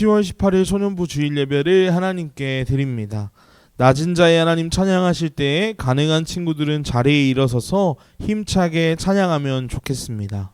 10월 18일 소년부 주일 예배를 하나님께 드립니다. 낮은 자의 하나님 찬양하실 때에 가능한 친구들은 자리에 일어서서 힘차게 찬양하면 좋겠습니다.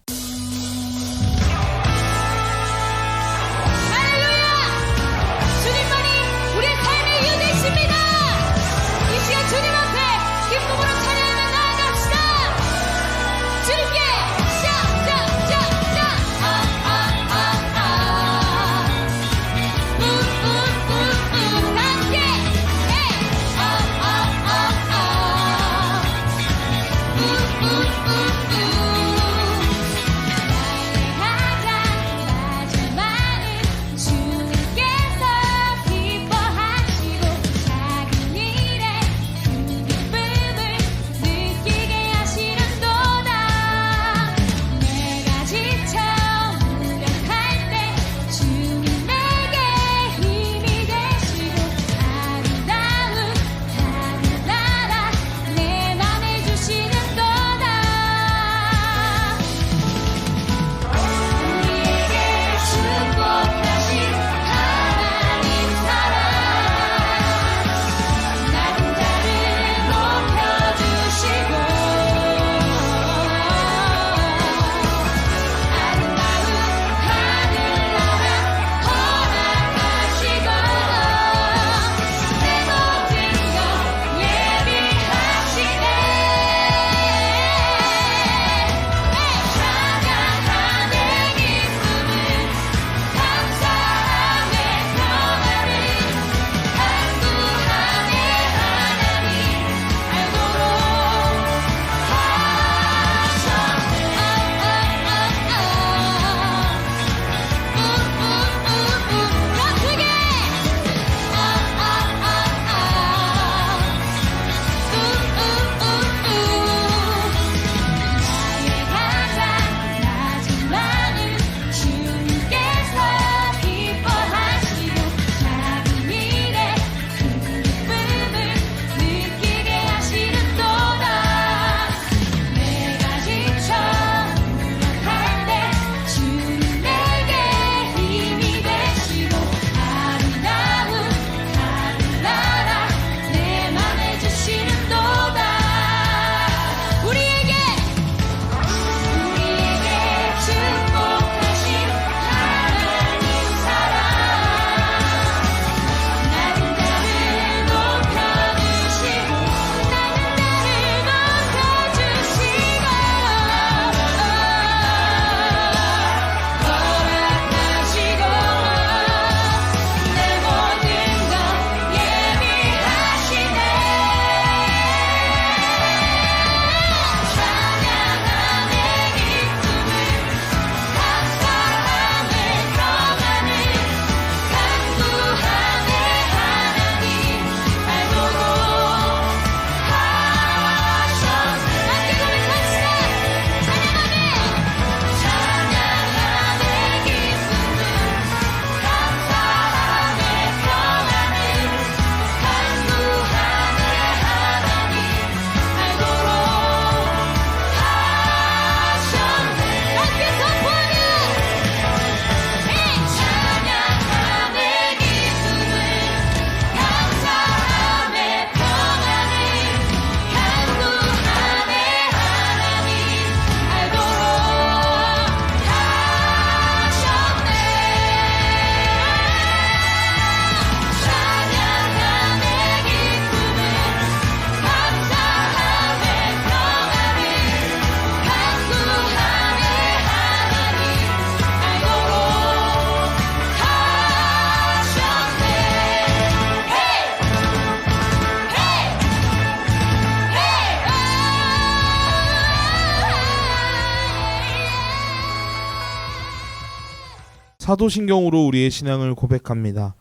사도신경으로 우리의 신앙을 고백합니다.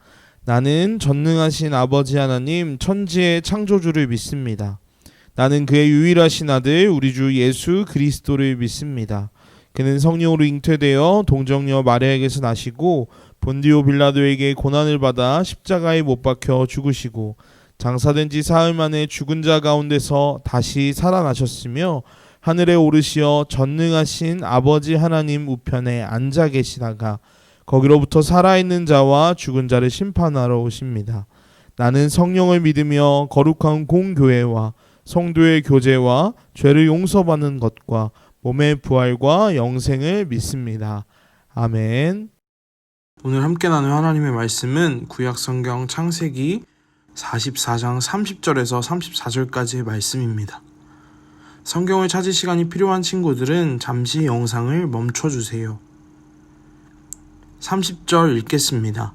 나는 전능하신 아버지 하나님 천지의 창조주를 믿습니다. 나는 그의 유일하신 아들 우리 주 예수 그리스도를 믿습니다. 그는 성령으로 잉태되어 동정녀 마리아에게서 나시고 본디오 빌라도에게 고난을 받아 십자가에 못 박혀 죽으시고 장사된 지 사흘 만에 죽은 자 가운데서 다시 살아나셨으며 하늘에 오르시어 전능하신 아버지 하나님 우편에 앉아 계시다가 거기로부터 살아있는 자와 죽은 자를 심판하러 오십니다. 나는 성령을 믿으며 거룩한 공교회와 성도의 교제와 죄를 용서받는 것과 몸의 부활과 영생을 믿습니다. 아멘. 오늘 함께 나눌 하나님의 말씀은 구약성경 창세기 44장 30절에서 34절까지의 말씀입니다. 성경을 찾을 시간이 필요한 친구들은 잠시 영상을 멈춰주세요. 30절 읽겠습니다.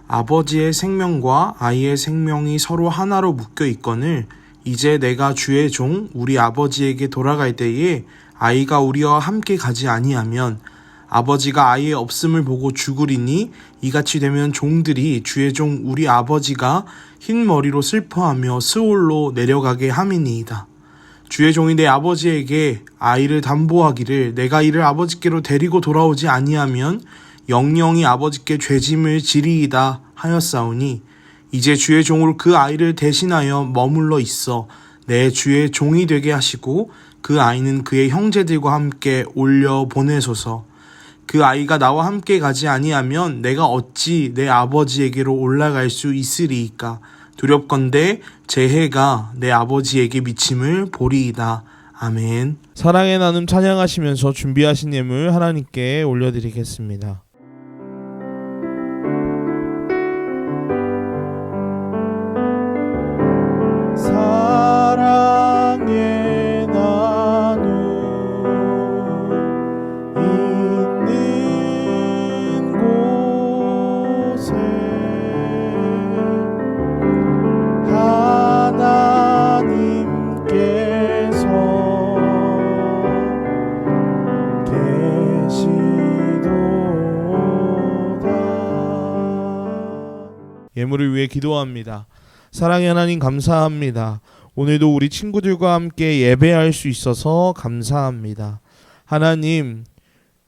아버지의 생명과 아이의 생명이 서로 하나로 묶여 있거늘 이제 내가 주의 종 우리 아버지에게 돌아갈 때에 아이가 우리와 함께 가지 아니하면 아버지가 아이의 없음을 보고 죽으리니 이같이 되면 종들이 주의 종 우리 아버지가 흰 머리로 슬퍼하며 스올로 내려가게 함이니이다. 주의 종이 내 아버지에게 아이를 담보하기를 내가 이를 아버지께로 데리고 돌아오지 아니하면 영영이 아버지께 죄짐을 지리이다 하였사오니 이제 주의 종으로 그 아이를 대신하여 머물러 있어 내 주의 종이 되게 하시고 그 아이는 그의 형제들과 함께 올려 보내소서. 그 아이가 나와 함께 가지 아니하면 내가 어찌 내 아버지에게로 올라갈 수 있으리이까. 두렵건대 제 해가 내 아버지에게 미침을 보리이다. 아멘. 사랑의 나눔 찬양하시면서 준비하신 예물 하나님께 올려드리겠습니다. 사랑의 나눔 있는 곳에 하나님께서 계시도다. 예물을 위해 기도합니다. 사랑의 하나님 감사합니다. 오늘도 우리 친구들과 함께 예배할 수 있어서 감사합니다. 하나님,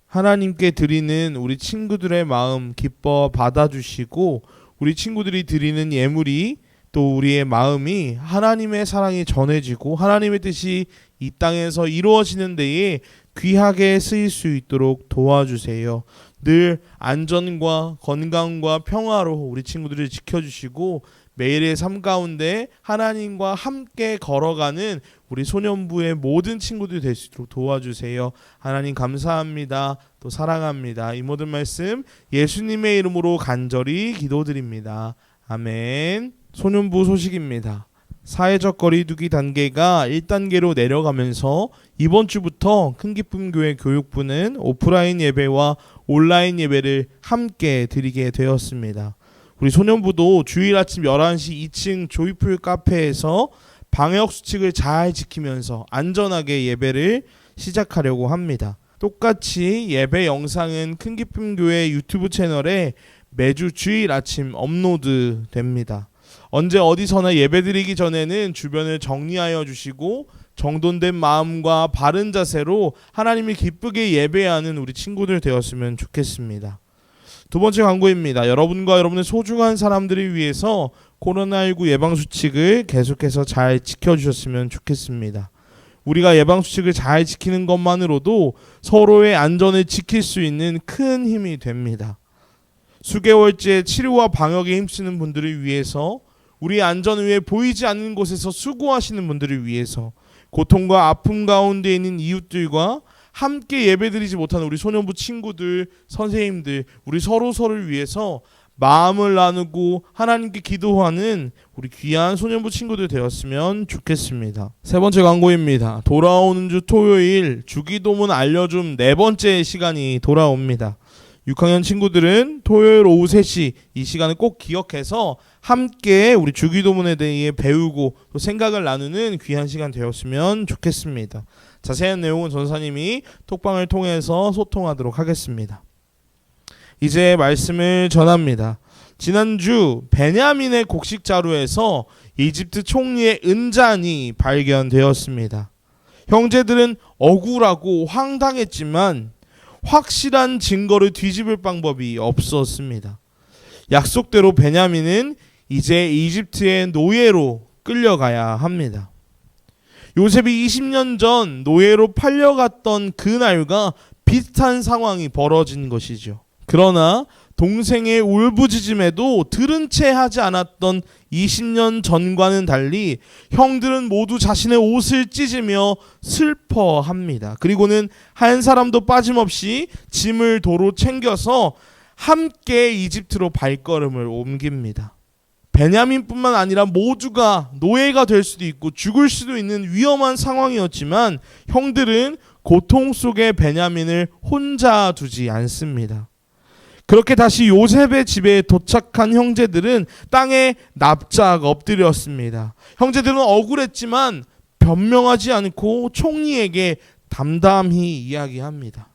하나님께 드리는 우리 친구들의 마음 기뻐 받아주시고 우리 친구들이 드리는 예물이 또 우리의 마음이 하나님의 사랑이 전해지고 하나님의 뜻이 이 땅에서 이루어지는 데에 귀하게 쓰일 수 있도록 도와주세요. 늘 안전과 건강과 평화로 우리 친구들을 지켜주시고 매일의 삶 가운데 하나님과 함께 걸어가는 우리 소년부의 모든 친구들이 될 수 있도록 도와주세요. 하나님 감사합니다. 또 사랑합니다. 이 모든 말씀 예수님의 이름으로 간절히 기도드립니다. 아멘. 소년부 소식입니다. 사회적 거리두기 단계가 1단계로 내려가면서 이번 주부터 큰기쁨교회 교육부는 오프라인 예배와 온라인 예배를 함께 드리게 되었습니다. 우리 소년부도 주일 아침 11시 2층 조이풀 카페에서 방역수칙을 잘 지키면서 안전하게 예배를 시작하려고 합니다. 똑같이 예배 영상은 큰기쁨교회 유튜브 채널에 매주 주일 아침 업로드 됩니다. 언제 어디서나 예배드리기 전에는 주변을 정리하여 주시고 정돈된 마음과 바른 자세로 하나님을 기쁘게 예배하는 우리 친구들 되었으면 좋겠습니다. 두 번째 광고입니다. 여러분과 여러분의 소중한 사람들을 위해서 코로나19 예방수칙을 계속해서 잘 지켜주셨으면 좋겠습니다. 우리가 예방수칙을 잘 지키는 것만으로도 서로의 안전을 지킬 수 있는 큰 힘이 됩니다. 수개월째 치료와 방역에 힘쓰는 분들을 위해서, 우리 안전을 위해 보이지 않는 곳에서 수고하시는 분들을 위해서, 고통과 아픔 가운데 있는 이웃들과 함께 예배드리지 못하는 우리 소년부 친구들, 선생님들, 우리 서로서를 위해서 마음을 나누고 하나님께 기도하는 우리 귀한 소년부 친구들 되었으면 좋겠습니다. 세 번째 광고입니다. 돌아오는 주 토요일 주기도문 알려줌 네 번째 시간이 돌아옵니다. 6학년 친구들은 토요일 오후 3시 이 시간을 꼭 기억해서 함께 우리 주기도문에 대해 배우고 또 생각을 나누는 귀한 시간 되었으면 좋겠습니다. 자세한 내용은 전사님이 톡방을 통해서 소통하도록 하겠습니다. 이제 말씀을 전합니다. 지난주 베냐민의 곡식 자루에서 이집트 총리의 은잔이 발견되었습니다. 형제들은 억울하고 황당했지만 확실한 증거를 뒤집을 방법이 없었습니다. 약속대로 베냐민은 이제 이집트의 노예로 끌려가야 합니다. 요셉이 20년 전 노예로 팔려갔던 그날과 비슷한 상황이 벌어진 것이죠. 그러나 동생의 울부짖음에도 들은 채 하지 않았던 20년 전과는 달리 형들은 모두 자신의 옷을 찢으며 슬퍼합니다. 그리고는 한 사람도 빠짐없이 짐을 도로 챙겨서 함께 이집트로 발걸음을 옮깁니다. 베냐민뿐만 아니라 모두가 노예가 될 수도 있고 죽을 수도 있는 위험한 상황이었지만 형들은 고통 속에 베냐민을 혼자 두지 않습니다. 그렇게 다시 요셉의 집에 도착한 형제들은 땅에 납작 엎드렸습니다. 형제들은 억울했지만 변명하지 않고 총리에게 담담히 이야기합니다.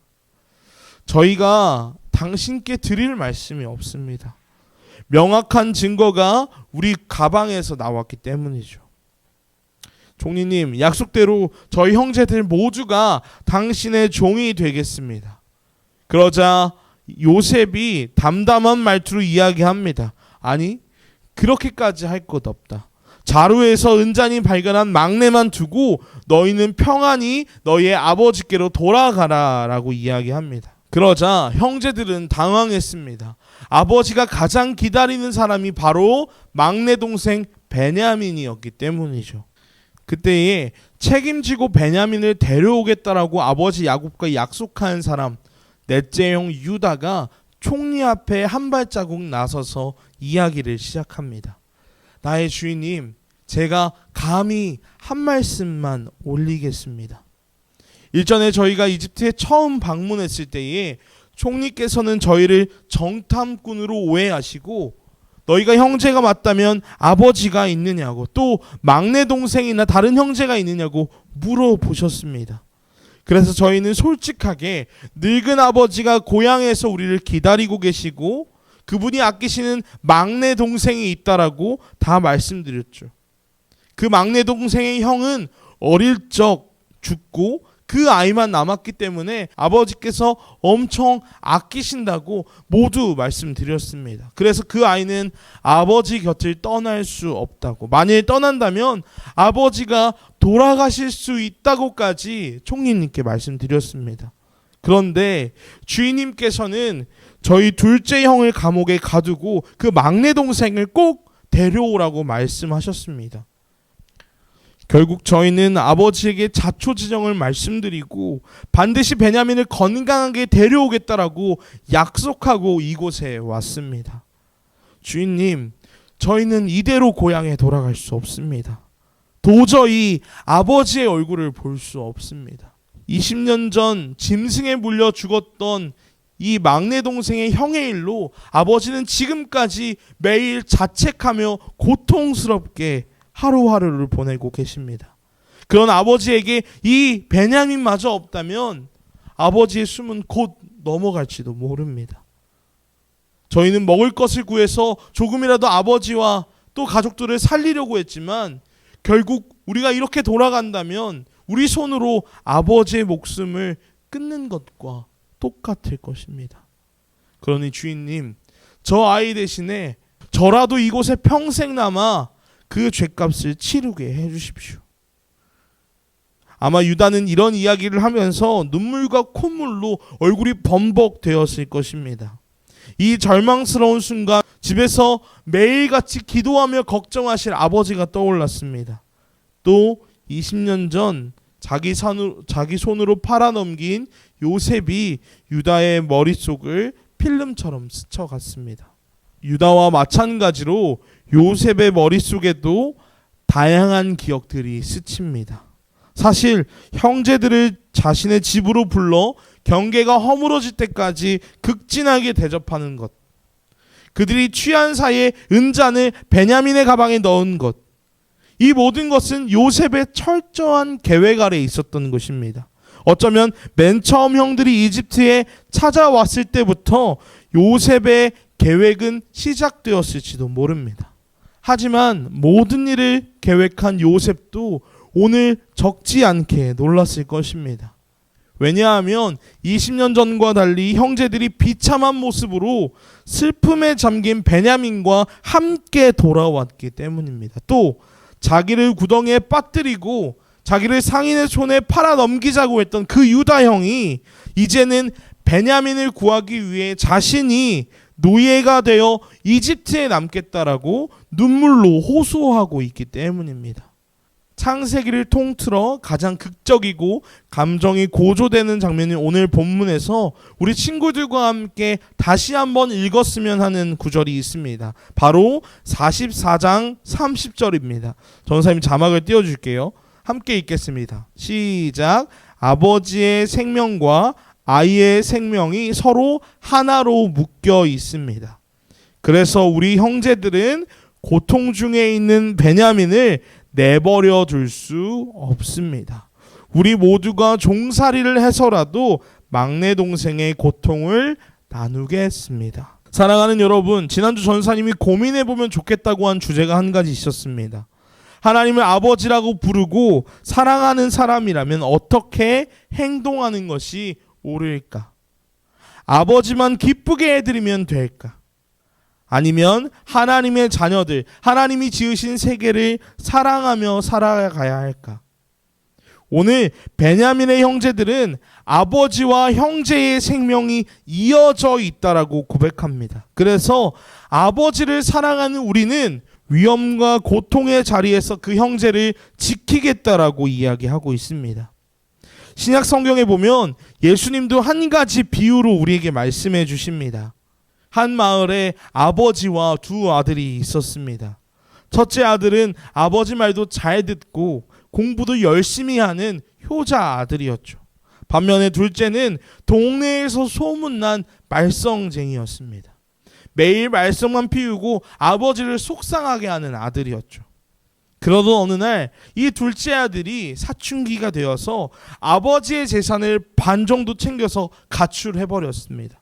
저희가 당신께 드릴 말씀이 없습니다. 명확한 증거가 우리 가방에서 나왔기 때문이죠. 총리님, 약속대로 저희 형제들 모두가 당신의 종이 되겠습니다. 그러자 요셉이 담담한 말투로 이야기합니다. 아니, 그렇게까지 할 것 없다. 자루에서 은잔히 발견한 막내만 두고 너희는 평안히 너희의 아버지께로 돌아가라 라고 이야기합니다. 그러자 형제들은 당황했습니다. 아버지가 가장 기다리는 사람이 바로 막내 동생 베냐민이었기 때문이죠. 그때에 책임지고 베냐민을 데려오겠다라고 아버지 야곱과 약속한 사람, 넷째 형 유다가 총리 앞에 한 발자국 나서서 이야기를 시작합니다. 나의 주인님, 제가 감히 한 말씀만 올리겠습니다. 일전에 저희가 이집트에 처음 방문했을 때에 총리께서는 저희를 정탐꾼으로 오해하시고 너희가 형제가 맞다면 아버지가 있느냐고 또 막내 동생이나 다른 형제가 있느냐고 물어보셨습니다. 그래서 저희는 솔직하게 늙은 아버지가 고향에서 우리를 기다리고 계시고 그분이 아끼시는 막내 동생이 있다라고 다 말씀드렸죠. 그 막내 동생의 형은 어릴 적 죽고 그 아이만 남았기 때문에 아버지께서 엄청 아끼신다고 모두 말씀드렸습니다. 그래서 그 아이는 아버지 곁을 떠날 수 없다고, 만일 떠난다면 아버지가 돌아가실 수 있다고까지 총리님께 말씀드렸습니다. 그런데 주인님께서는 저희 둘째 형을 감옥에 가두고 그 막내 동생을 꼭 데려오라고 말씀하셨습니다. 결국 저희는 아버지에게 자초지정을 말씀드리고 반드시 베냐민을 건강하게 데려오겠다라고 약속하고 이곳에 왔습니다. 주인님, 저희는 이대로 고향에 돌아갈 수 없습니다. 도저히 아버지의 얼굴을 볼 수 없습니다. 20년 전 짐승에 물려 죽었던 이 막내 동생의 형의 일로 아버지는 지금까지 매일 자책하며 고통스럽게 하루하루를 보내고 계십니다. 그런 아버지에게 이 베냐민마저 없다면 아버지의 숨은 곧 넘어갈지도 모릅니다. 저희는 먹을 것을 구해서 조금이라도 아버지와 또 가족들을 살리려고 했지만 결국 우리가 이렇게 돌아간다면 우리 손으로 아버지의 목숨을 끊는 것과 똑같을 것입니다. 그러니 주인님, 저 아이 대신에 저라도 이곳에 평생 남아 그 죄값을 치르게 해주십시오. 아마 유다는 이런 이야기를 하면서 눈물과 콧물로 얼굴이 범벅되었을 것입니다. 이 절망스러운 순간 집에서 매일같이 기도하며 걱정하실 아버지가 떠올랐습니다. 또 20년 전 자기 손으로 팔아넘긴 요셉이 유다의 머릿속을 필름처럼 스쳐갔습니다. 유다와 마찬가지로 요셉의 머릿속에도 다양한 기억들이 스칩니다. 사실 형제들을 자신의 집으로 불러 경계가 허물어질 때까지 극진하게 대접하는 것, 그들이 취한 사이에 은잔을 베냐민의 가방에 넣은 것, 이 모든 것은 요셉의 철저한 계획 아래 있었던 것입니다. 어쩌면 맨 처음 형들이 이집트에 찾아왔을 때부터 요셉의 계획은 시작되었을지도 모릅니다. 하지만 모든 일을 계획한 요셉도 오늘 적지 않게 놀랐을 것입니다. 왜냐하면 20년 전과 달리 형제들이 비참한 모습으로 슬픔에 잠긴 베냐민과 함께 돌아왔기 때문입니다. 또 자기를 구덩이에 빠뜨리고 자기를 상인의 손에 팔아 넘기자고 했던 그 유다 형이 이제는 베냐민을 구하기 위해 자신이 노예가 되어 이집트에 남겠다라고 눈물로 호소하고 있기 때문입니다. 창세기를 통틀어 가장 극적이고 감정이 고조되는 장면이 오늘 본문에서 우리 친구들과 함께 다시 한번 읽었으면 하는 구절이 있습니다. 바로 44장 30절입니다. 전사님 자막을 띄워줄게요. 함께 읽겠습니다. 시작. 아버지의 생명과 아이의 생명이 서로 하나로 묶여 있습니다. 그래서 우리 형제들은 고통 중에 있는 베냐민을 내버려 둘 수 없습니다. 우리 모두가 종살이를 해서라도 막내 동생의 고통을 나누겠습니다. 사랑하는 여러분, 지난주 전사님이 고민해보면 좋겠다고 한 주제가 한 가지 있었습니다. 하나님을 아버지라고 부르고 사랑하는 사람이라면 어떻게 행동하는 것이 옳을까? 아버지만 기쁘게 해드리면 될까? 아니면 하나님의 자녀들, 하나님이 지으신 세계를 사랑하며 살아가야 할까? 오늘 베냐민의 형제들은 아버지와 형제의 생명이 이어져 있다라고 고백합니다. 그래서 아버지를 사랑하는 우리는 위험과 고통의 자리에서 그 형제를 지키겠다라고 이야기하고 있습니다. 신약 성경에 보면 예수님도 한 가지 비유로 우리에게 말씀해 주십니다. 한 마을에 아버지와 두 아들이 있었습니다. 첫째 아들은 아버지 말도 잘 듣고 공부도 열심히 하는 효자 아들이었죠. 반면에 둘째는 동네에서 소문난 말썽쟁이였습니다. 매일 말썽만 피우고 아버지를 속상하게 하는 아들이었죠. 그러던 어느 날 이 둘째 아들이 사춘기가 되어서 아버지의 재산을 반 정도 챙겨서 가출해버렸습니다.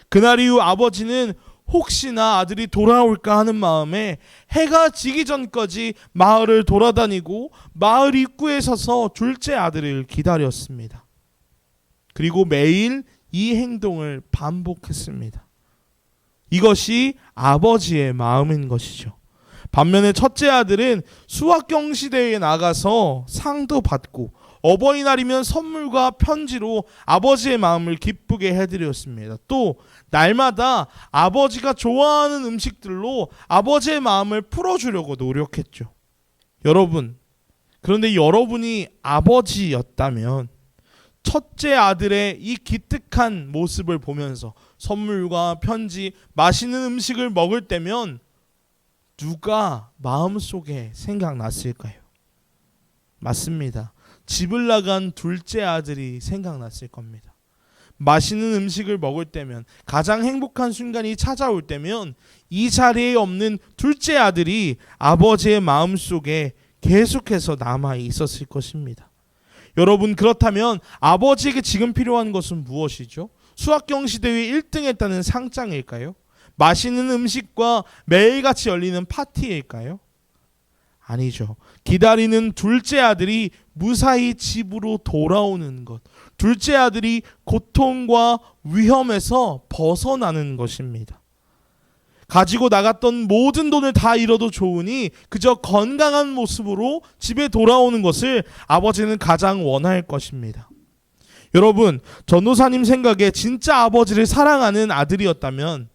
그날 이후 아버지는 혹시나 아들이 돌아올까 하는 마음에 해가 지기 전까지 마을을 돌아다니고 마을 입구에 서서 둘째 아들을 기다렸습니다. 그리고 매일 이 행동을 반복했습니다. 이것이 아버지의 마음인 것이죠. 반면에 첫째 아들은 수학경시대회에 나가서 상도 받고 어버이날이면 선물과 편지로 아버지의 마음을 기쁘게 해드렸습니다. 또 날마다 아버지가 좋아하는 음식들로 아버지의 마음을 풀어주려고 노력했죠. 여러분, 그런데 여러분이 아버지였다면 첫째 아들의 이 기특한 모습을 보면서 선물과 편지, 맛있는 음식을 먹을 때면 누가 마음속에 생각났을까요? 맞습니다. 집을 나간 둘째 아들이 생각났을 겁니다. 맛있는 음식을 먹을 때면, 가장 행복한 순간이 찾아올 때면 이 자리에 없는 둘째 아들이 아버지의 마음속에 계속해서 남아 있었을 것입니다. 여러분, 그렇다면 아버지에게 지금 필요한 것은 무엇이죠? 수학경시대회 1등 했다는 상장일까요? 맛있는 음식과 매일같이 열리는 파티일까요? 아니죠. 기다리는 둘째 아들이 무사히 집으로 돌아오는 것. 둘째 아들이 고통과 위험에서 벗어나는 것입니다. 가지고 나갔던 모든 돈을 다 잃어도 좋으니 그저 건강한 모습으로 집에 돌아오는 것을 아버지는 가장 원할 것입니다. 여러분, 전도사님 생각에 진짜 아버지를 사랑하는 아들이었다면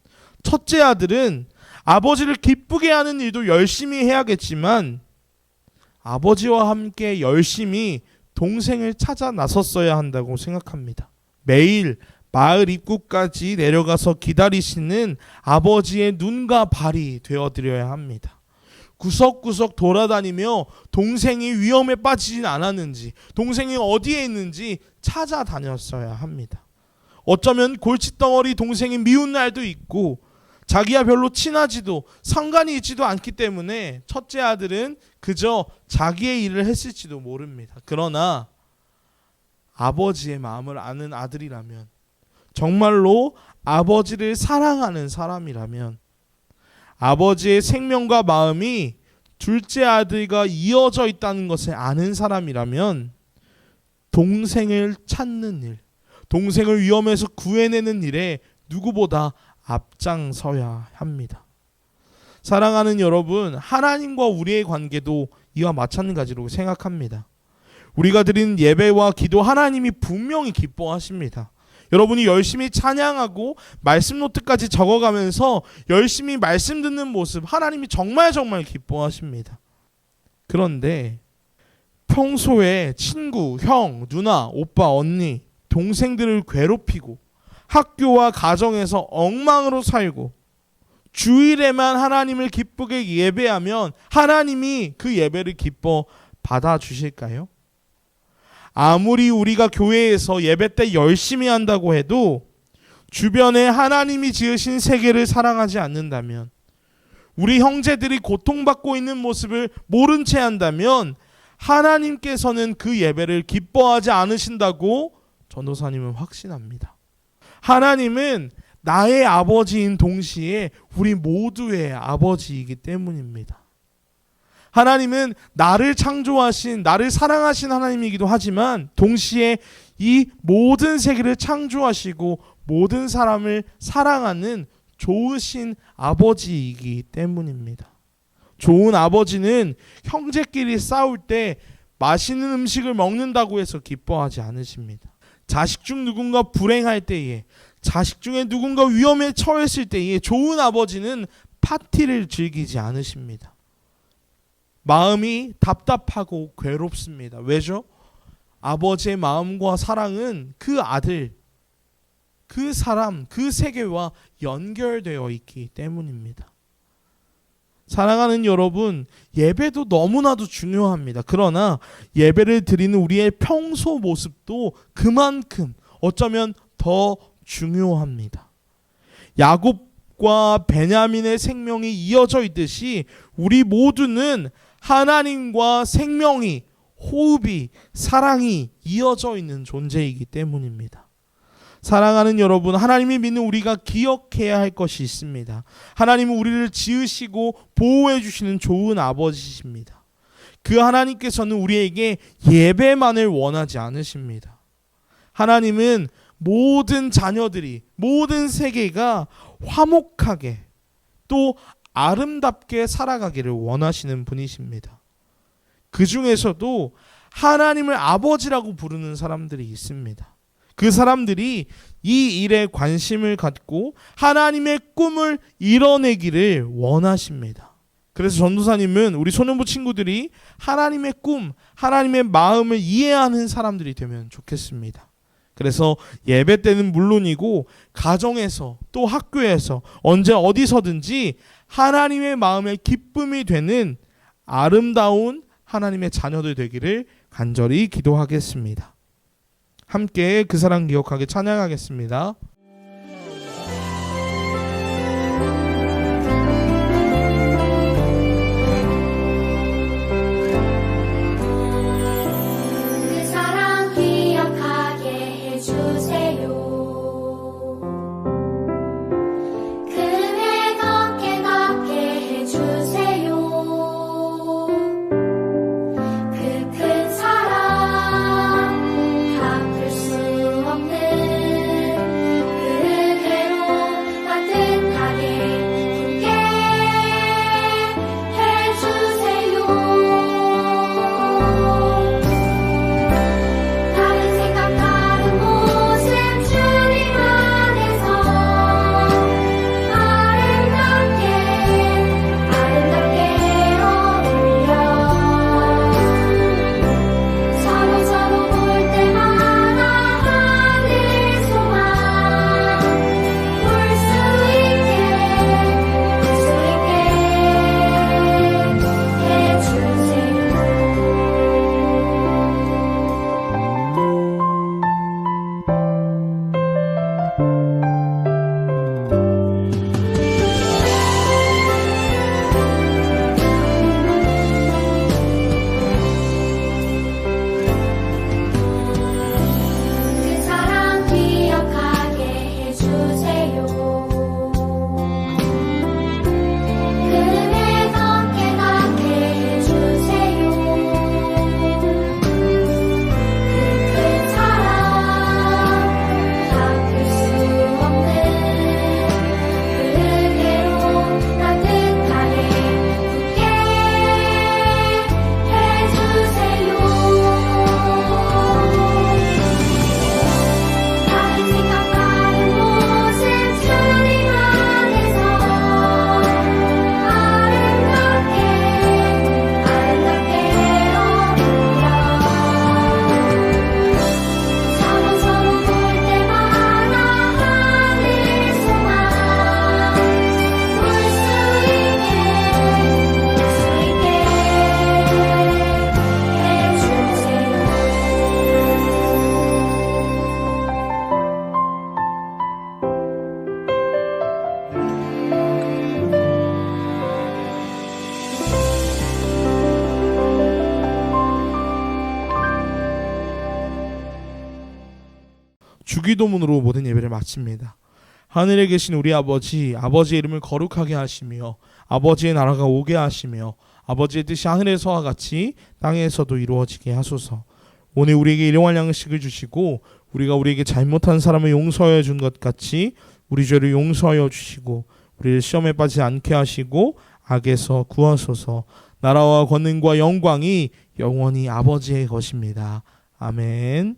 첫째 아들은 아버지를 기쁘게 하는 일도 열심히 해야겠지만 아버지와 함께 열심히 동생을 찾아 나섰어야 한다고 생각합니다. 매일 마을 입구까지 내려가서 기다리시는 아버지의 눈과 발이 되어드려야 합니다. 구석구석 돌아다니며 동생이 위험에 빠지진 않았는지, 동생이 어디에 있는지 찾아다녔어야 합니다. 어쩌면 골칫덩어리 동생이 미운 날도 있고 자기와 별로 친하지도 상관이 있지도 않기 때문에 첫째 아들은 그저 자기의 일을 했을지도 모릅니다. 그러나 아버지의 마음을 아는 아들이라면, 정말로 아버지를 사랑하는 사람이라면, 아버지의 생명과 마음이 둘째 아들과 이어져 있다는 것을 아는 사람이라면 동생을 찾는 일, 동생을 위험에서 구해내는 일에 누구보다 앞장서야 합니다. 사랑하는 여러분, 하나님과 우리의 관계도 이와 마찬가지로 생각합니다. 우리가 드리는 예배와 기도 하나님이 분명히 기뻐하십니다. 여러분이 열심히 찬양하고 말씀 노트까지 적어가면서 열심히 말씀 듣는 모습 하나님이 정말 기뻐하십니다. 그런데 평소에 친구, 형, 누나, 오빠, 언니, 동생들을 괴롭히고 학교와 가정에서 엉망으로 살고 주일에만 하나님을 기쁘게 예배하면 하나님이 그 예배를 기뻐 받아주실까요? 아무리 우리가 교회에서 예배 때 열심히 한다고 해도 주변에 하나님이 지으신 세계를 사랑하지 않는다면, 우리 형제들이 고통받고 있는 모습을 모른 채 한다면 하나님께서는 그 예배를 기뻐하지 않으신다고 전도사님은 확신합니다. 하나님은 나의 아버지인 동시에 우리 모두의 아버지이기 때문입니다. 하나님은 나를 창조하신, 나를 사랑하신 하나님이기도 하지만 동시에 이 모든 세계를 창조하시고 모든 사람을 사랑하는 좋으신 아버지이기 때문입니다. 좋은 아버지는 형제끼리 싸울 때 맛있는 음식을 먹는다고 해서 기뻐하지 않으십니다. 자식 중 누군가 불행할 때에, 자식 중에 누군가 위험에 처했을 때에 좋은 아버지는 파티를 즐기지 않으십니다. 마음이 답답하고 괴롭습니다. 왜죠? 아버지의 마음과 사랑은 그 아들, 그 사람, 그 세계와 연결되어 있기 때문입니다. 사랑하는 여러분, 예배도 너무나도 중요합니다. 그러나 예배를 드리는 우리의 평소 모습도 그만큼 어쩌면 더 중요합니다. 야곱과 베냐민의 생명이 이어져 있듯이 우리 모두는 하나님과 생명이, 호흡이, 사랑이 이어져 있는 존재이기 때문입니다. 사랑하는 여러분, 하나님이 믿는 우리가 기억해야 할 것이 있습니다. 하나님은 우리를 지으시고 보호해 주시는 좋은 아버지십니다. 그 하나님께서는 우리에게 예배만을 원하지 않으십니다. 하나님은 모든 자녀들이, 모든 세계가 화목하게 또 아름답게 살아가기를 원하시는 분이십니다. 그 중에서도 하나님을 아버지라고 부르는 사람들이 있습니다. 그 사람들이 이 일에 관심을 갖고 하나님의 꿈을 이뤄내기를 원하십니다. 그래서 전도사님은 우리 소년부 친구들이 하나님의 꿈, 하나님의 마음을 이해하는 사람들이 되면 좋겠습니다. 그래서 예배 때는 물론이고 가정에서 또 학교에서 언제 어디서든지 하나님의 마음에 기쁨이 되는 아름다운 하나님의 자녀들 되기를 간절히 기도하겠습니다. 함께 그 사랑 기억하게 찬양하겠습니다. 그 사랑 기억하게 해주세요. 그대 걷게 해주세요. 그 큰 사랑 갚을 수 없는 주기도문으로 모든 예배를 마칩니다. 하늘에 계신 우리 아버지, 아버지의 이름을 거룩하게 하시며 아버지의 나라가 오게 하시며 아버지의 뜻이 하늘에서와 같이 땅에서도 이루어지게 하소서. 오늘 우리에게 일용할 양식을 주시고 우리가 우리에게 잘못한 사람을 용서하여 준 것 같이 우리 죄를 용서하여 주시고 우리를 시험에 빠지지 않게 하시고 악에서 구하소서. 나라와 권능과 영광이 영원히 아버지의 것입니다. 아멘.